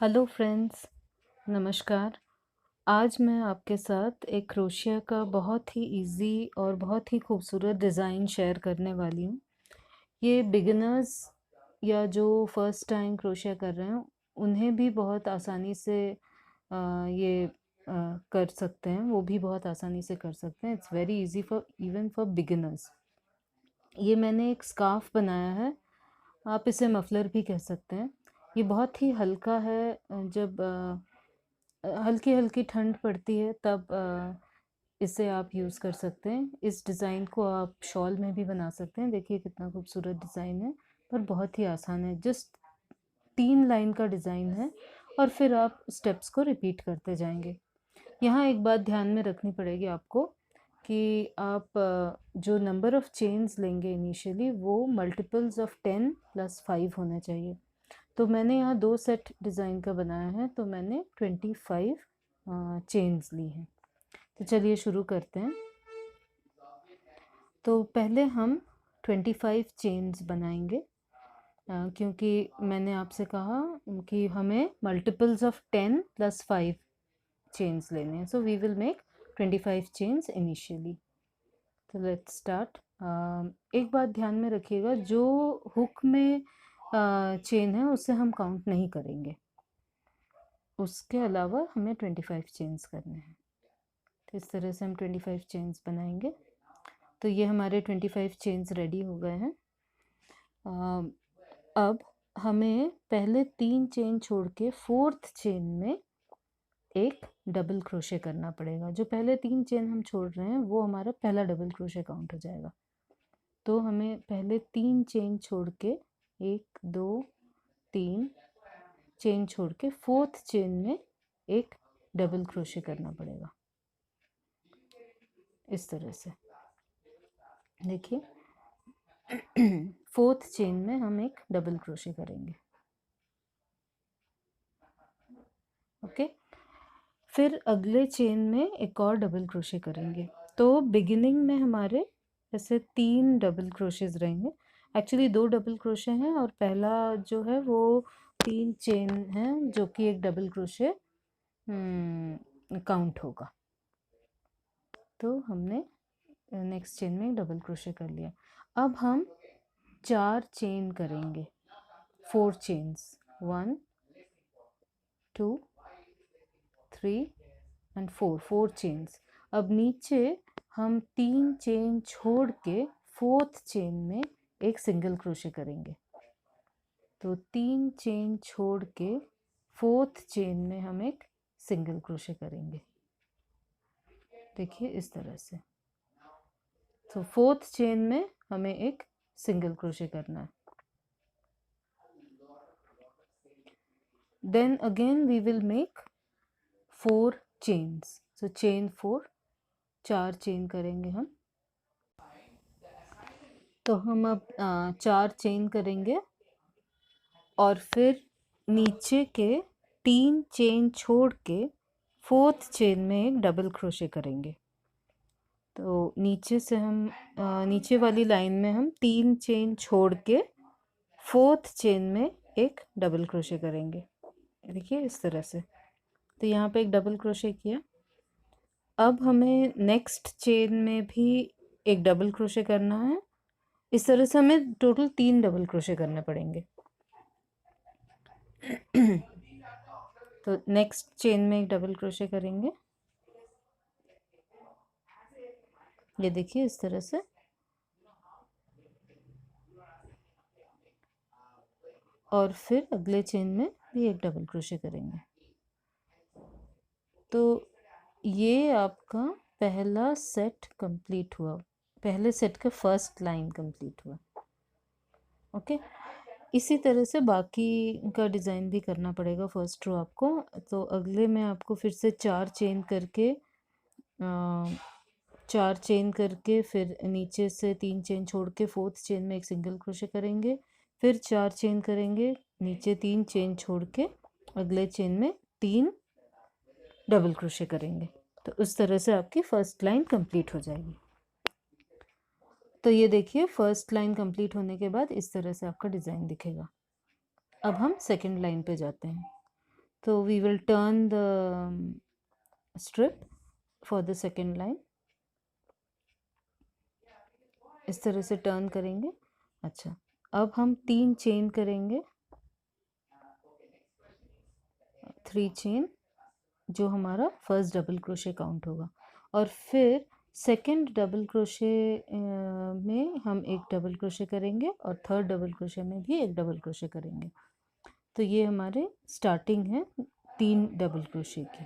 Hello friends, नमस्कार। आज मैं आपके साथ एक क्रोशिया का बहुत ही इजी और बहुत ही खूबसूरत डिज़ाइन शेयर करने वाली हूँ। ये बिगिनर्स या जो फर्स्ट टाइम क्रोशिया कर रहे हैं, उन्हें भी बहुत आसानी से ये कर सकते हैं, वो भी बहुत आसानी से कर सकते हैं। It's very easy for even for beginners. ये मैंने एक स्कार्फ बनाया है, आप इसे मफलर भी कह सकते हैं। ये बहुत ही हल्का है। जब हल्की हल्की ठंड पड़ती है तब इसे आप यूज़ कर सकते हैं। इस डिज़ाइन को आप शॉल में भी बना सकते हैं। देखिए कितना खूबसूरत डिज़ाइन है, पर बहुत ही आसान है। जस्ट 3 लाइन का डिज़ाइन है और फिर आप स्टेप्स को रिपीट करते जाएंगे। यहाँ एक बात ध्यान में रखनी पड़ेगी आपको कि आप जो नंबर ऑफ़ चेन्स लेंगे इनिशियली, वो मल्टीपल्स ऑफ़ 10 + 5 होने चाहिए। तो मैंने यहाँ 2 सेट डिज़ाइन का बनाया है, तो मैंने 25 चेन्स ली हैं। तो चलिए शुरू करते हैं। तो पहले हम 25 चेन्स बनाएंगे, क्योंकि मैंने आपसे कहा कि हमें मल्टीपल्स ऑफ 10 + 5 चेन्स लेने हैं। So we will make 25 chains initially. तो लेट्स स्टार्ट। एक बात ध्यान में रखिएगा, जो हुक में चेन है उसे हम काउंट नहीं करेंगे। उसके अलावा हमें 25 चेन्स करने हैं। तो इस तरह से हम 25 चेन्स बनाएंगे। तो ये हमारे 25 चेन्स रेडी हो गए हैं। अब हमें पहले 3 चेन छोड़ के 4th चेन में एक डबल क्रोशे करना पड़ेगा। जो पहले 3 चेन हम छोड़ रहे हैं वो हमारा पहला डबल क्रोशे काउंट हो जाएगा। तो हमें पहले 3 चेन छोड़ के 1 2 3 चेन छोड़ के 4th चेन में एक डबल क्रोशे करना पड़ेगा, इस तरह से। देखिए 4th चेन में हम एक डबल क्रोशे करेंगे। ओके, फिर अगले चेन में एक और डबल क्रोशे करेंगे। तो बिगिनिंग में हमारे ऐसे 3 डबल क्रोशेज रहेंगे। एक्चुअली 2 डबल क्रोशे हैं और पहला जो है वो 3 चेन है, जो कि एक डबल क्रोशे काउंट होगा। तो हमने नेक्स्ट चेन में एक डबल क्रोशे कर लिया। अब हम 4 चेन करेंगे, 4 चेन्स, 1 2 3 एंड 4 चेन्स। अब नीचे हम 3 चेन छोड़ के 4th चेन में एक सिंगल क्रोशे करेंगे। तो 3 चेन छोड़ के 4th चेन में हम एक सिंगल क्रोशे करेंगे। देखिए इस तरह से। तो 4th चेन में हमें एक सिंगल क्रोशे करना है। Then again we will make 4 chains. So chain 4, 4 chain करेंगे हम। तो हम अब 4 चेन करेंगे और फिर नीचे के 3 चेन छोड़ के 4th चेन में एक डबल क्रोशे करेंगे। तो नीचे से हम नीचे वाली लाइन में हम 3 चेन छोड़ के 4th चेन में एक डबल क्रोशे करेंगे। देखिए इस तरह से। तो यहाँ पे एक डबल क्रोशे किया। अब हमें नेक्स्ट चेन में भी एक डबल क्रोशे करना है। इस तरह से हमें टोटल 3 डबल क्रोशे करने पड़ेंगे। तो नेक्स्ट चेन में एक डबल क्रोशे करेंगे, ये देखिए इस तरह से। और फिर अगले चेन में भी एक डबल क्रोशे करेंगे। तो ये आपका पहला सेट कंप्लीट हुआ, पहले सेट का फर्स्ट लाइन कंप्लीट हुआ। ओके, इसी तरह से बाकी का डिज़ाइन भी करना पड़ेगा फर्स्ट रो आपको। तो अगले में आपको फिर से 4 चेन करके 4 चेन करके फिर नीचे से 3 चेन छोड़ के 4th चेन में एक सिंगल क्रोशे करेंगे। फिर 4 चेन करेंगे, नीचे 3 चेन छोड़ के अगले चेन में 3 डबल क्रोशे करेंगे। तो उस तरह से आपकी फर्स्ट लाइन कंप्लीट हो जाएगी। तो ये देखिए फर्स्ट लाइन कंप्लीट होने के बाद इस तरह से आपका डिज़ाइन दिखेगा। अब हम सेकंड लाइन पे जाते हैं। तो we will turn the strip for the second line, इस तरह से टर्न करेंगे। अच्छा, अब हम 3 चेन करेंगे, 3 चेन, जो हमारा फर्स्ट डबल क्रोशे काउंट होगा। और फिर सेकंड डबल क्रोशे में हम एक डबल क्रोशे करेंगे और थर्ड डबल क्रोशे में भी एक डबल क्रोशे करेंगे। तो ये हमारे स्टार्टिंग है 3 डबल क्रोशे की।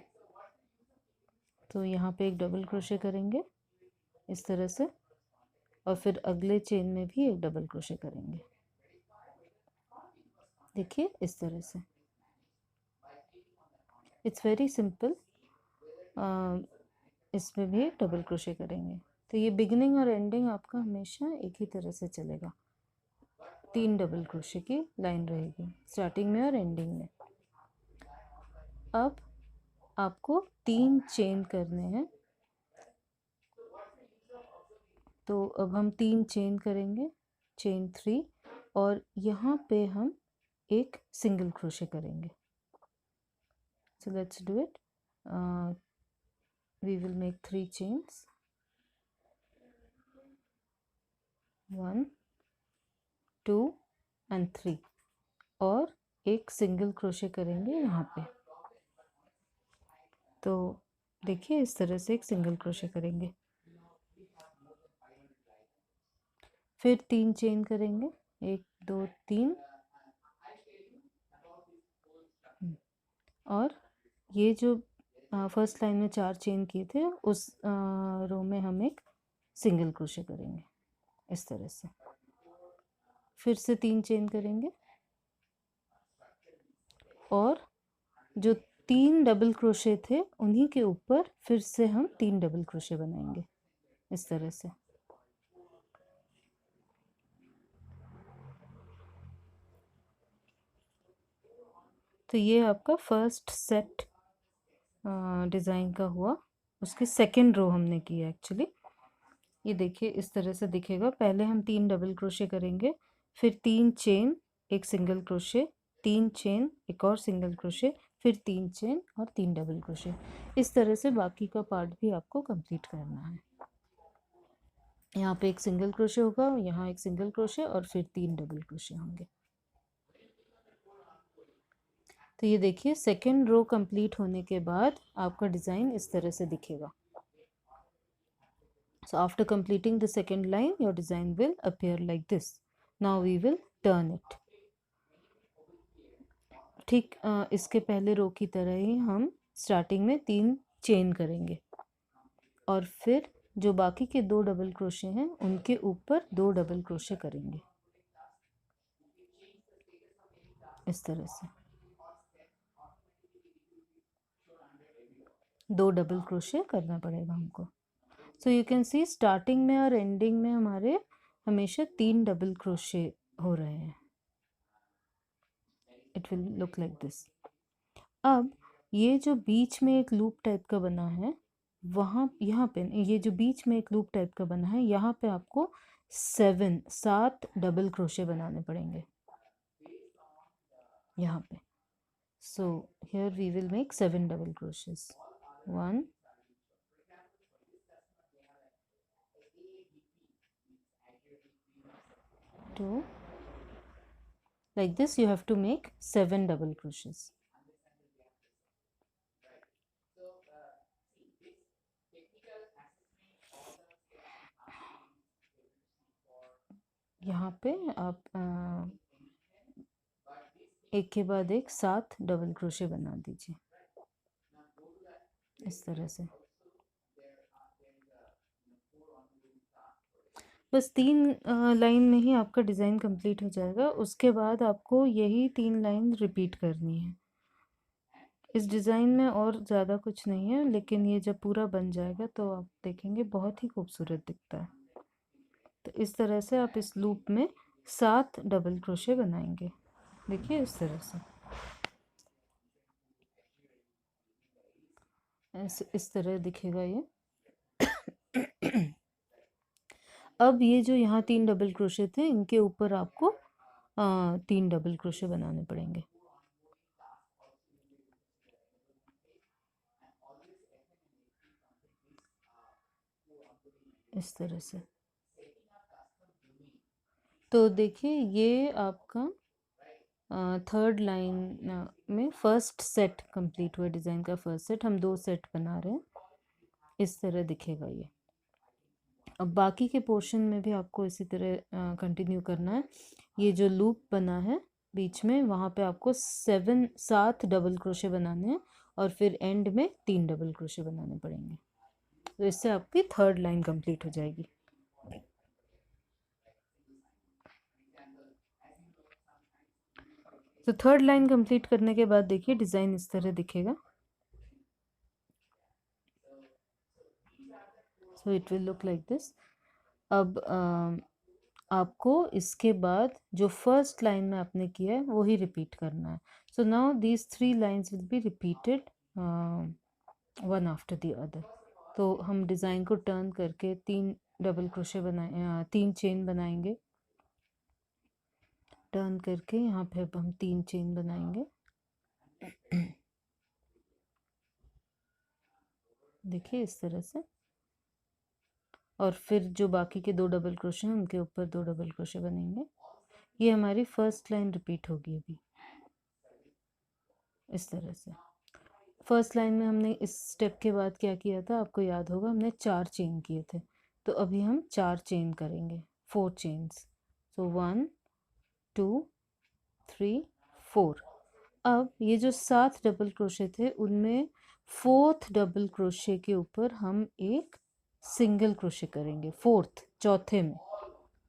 तो यहाँ पे एक डबल क्रोशे करेंगे इस तरह से, और फिर अगले चेन में भी एक डबल क्रोशे करेंगे, देखिए इस तरह से। It's very simple. इसमें भी एक डबल क्रोशे करेंगे। तो ये बिगिनिंग और एंडिंग आपका हमेशा एक ही तरह से चलेगा, 3 डबल क्रोशे की लाइन रहेगी स्टार्टिंग में और एंडिंग में। अब आपको 3 चेन करने हैं, तो अब हम 3 चेन करेंगे, चेन 3, और यहाँ पे हम एक सिंगल क्रोशे करेंगे। So let's do it. we will make 3 chains, 1 2 and 3, और एक सिंगल क्रोशे करेंगे यहाँ पे। तो देखिए इस तरह से एक सिंगल क्रोशे करेंगे, फिर 3 चेन करेंगे, 1 2 3, और ये जो फर्स्ट लाइन में 4 चेन किए थे उस रो में हम एक सिंगल क्रोशे करेंगे इस तरह से। फिर से 3 चेन करेंगे, और जो 3 डबल क्रोशे थे उन्हीं के ऊपर फिर से हम 3 डबल क्रोशे बनाएंगे इस तरह से। तो ये आपका फर्स्ट सेट डिज़ाइन का हुआ, उसकी सेकेंड रो हमने की है एक्चुअली। ये देखिए इस तरह से दिखेगा। पहले हम 3 डबल क्रोशे करेंगे, फिर 3 चेन, एक सिंगल क्रोशे, 3 चेन, एक और सिंगल क्रोशे, फिर 3 चेन और 3 डबल क्रोशे। इस तरह से बाकी का पार्ट भी आपको कंप्लीट करना है। यहाँ पे एक सिंगल क्रोशे होगा, यहाँ एक सिंगल क्रोशे, और फिर 3 डबल क्रोशे होंगे। तो ये देखिए सेकेंड रो कंप्लीट होने के बाद आपका डिज़ाइन इस तरह से दिखेगा। So after completing the second line, your design will appear like this. Now we will turn it. ठीक इसके पहले रो की तरह ही हम स्टार्टिंग में 3 चेन करेंगे, और फिर जो बाकी के 2 डबल क्रोशे हैं उनके ऊपर 2 डबल क्रोशे करेंगे इस तरह से। 2 डबल क्रोशे करना पड़ेगा हमको। So you can see starting में और एंडिंग में हमारे हमेशा 3 डबल क्रोशे हो रहे हैं। It will look like this. अब ये जो बीच में एक लूप टाइप का बना है, वहाँ यहाँ पे ये जो बीच में एक लूप टाइप का बना है, यहाँ पे आपको 7 डबल क्रोशे बनाने पड़ेंगे यहाँ पे। So here we will make 7 double crochets, 1 2, like this you have to make 7 double crochets. यहाँ पे आप एक के बाद एक 7 डबल क्रोशे बना दीजिए इस तरह से। बस 3 लाइन में ही आपका डिज़ाइन कंप्लीट हो जाएगा। उसके बाद आपको यही 3 लाइन रिपीट करनी है। इस डिज़ाइन में और ज़्यादा कुछ नहीं है, लेकिन ये जब पूरा बन जाएगा तो आप देखेंगे बहुत ही खूबसूरत दिखता है। तो इस तरह से आप इस लूप में 7 डबल क्रोशे बनाएंगे, देखिए इस तरह से। इस तरह दिखेगा ये। अब ये जो यहाँ 3 डबल क्रोशे थे, इनके ऊपर आपको 3 डबल क्रोशे बनाने पड़ेंगे। इस तरह से। तो देखिए ये आपका थर्ड लाइन में फर्स्ट सेट कंप्लीट हुआ, डिज़ाइन का फर्स्ट सेट। हम 2 सेट बना रहे हैं, इस तरह दिखेगा ये। अब बाकी के पोर्शन में भी आपको इसी तरह कंटिन्यू करना है। ये जो लूप बना है बीच में, वहाँ पे आपको 7 डबल क्रोशे बनाने हैं और फिर एंड में 3 डबल क्रोशे बनाने पड़ेंगे। तो इससे आपकी थर्ड लाइन कंप्लीट हो जाएगी। तो थर्ड लाइन कंप्लीट करने के बाद देखिए डिज़ाइन इस तरह दिखेगा। So it will look like this. अब आपको इसके बाद जो फर्स्ट लाइन में आपने किया है वो ही रिपीट करना है। So now these 3 lines will be repeated one after the other. तो हम डिज़ाइन को टर्न करके 3 डबल क्रोशे बनाए, 3 चेन बनाएंगे। टर्न करके यहाँ पे अब हम 3 चेन बनाएंगे। देखिए इस तरह से। और फिर जो बाकी के 2 डबल क्रोशे हैं उनके ऊपर 2 डबल क्रोशे बनेंगे। ये हमारी फर्स्ट लाइन रिपीट होगी अभी इस तरह से। फर्स्ट लाइन में हमने इस स्टेप के बाद क्या किया था आपको याद होगा, हमने 4 चेन किए थे। तो अभी हम 4 चेन करेंगे, 4 चेन्स। सो 1 2 3 4। अब ये जो 7 डबल क्रोशे थे उनमें 4th डबल क्रोशे के ऊपर हम एक सिंगल क्रोशे करेंगे। 4th, चौथे में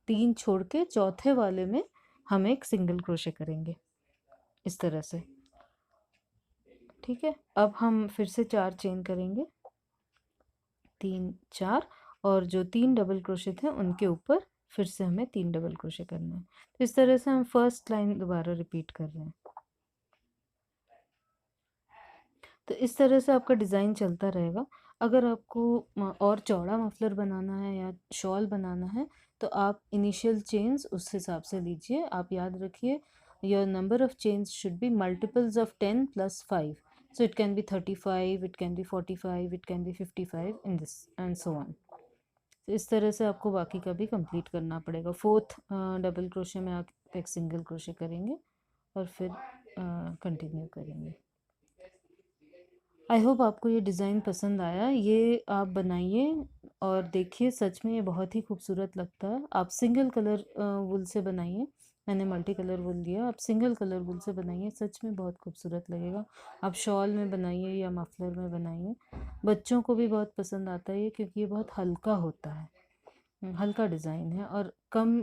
3 छोड़ के चौथे वाले में हम एक सिंगल क्रोशे करेंगे इस तरह से। ठीक है, अब हम फिर से 4 चेन करेंगे, 3 4, और जो 3 डबल क्रोशे थे उनके ऊपर फिर से हमें 3 डबल क्रोशे करना है। तो इस तरह से हम फर्स्ट लाइन दोबारा रिपीट कर रहे हैं। तो इस तरह से आपका डिज़ाइन चलता रहेगा। अगर आपको और चौड़ा मफलर बनाना है या शॉल बनाना है तो आप इनिशियल चेन्स उस हिसाब से लीजिए। आप याद रखिए your number of chains should be multiples of 10 + 5। So it can be 35, it can be 45, it can be 55 in this and so on. तो इस तरह से आपको बाकी का भी कंप्लीट करना पड़ेगा। 4th डबल क्रोशे में आप एक सिंगल क्रोशे करेंगे और फिर कंटिन्यू करेंगे। आई होप आपको ये डिज़ाइन पसंद आया। ये आप बनाइए और देखिए, सच में ये बहुत ही खूबसूरत लगता है। आप सिंगल कलर वुल से बनाइए, मैंने मल्टी कलर वुल लिया, आप सिंगल कलर वुल से बनाइए, सच में बहुत खूबसूरत लगेगा। आप शॉल में बनाइए या मफलर में बनाइए, बच्चों को भी बहुत पसंद आता है ये, क्योंकि ये बहुत हल्का होता है। हल्का डिज़ाइन है और कम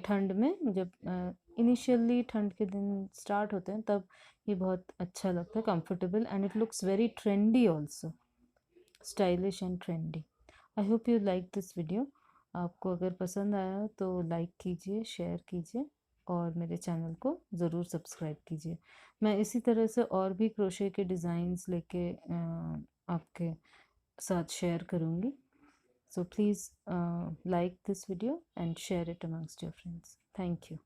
ठंड में, जब इनिशियली ठंड के दिन स्टार्ट होते हैं तब ये बहुत अच्छा लगता है, comfortable, and it looks very trendy also, stylish and trendy. I hope you like this video. आपको अगर पसंद आया तो लाइक कीजिए, शेयर कीजिए और मेरे चैनल को ज़रूर सब्सक्राइब कीजिए। मैं इसी तरह से और भी क्रोशे के डिज़ाइंस लेके आपके साथ शेयर करूँगी। So please like this video and share it amongst your friends. Thank you.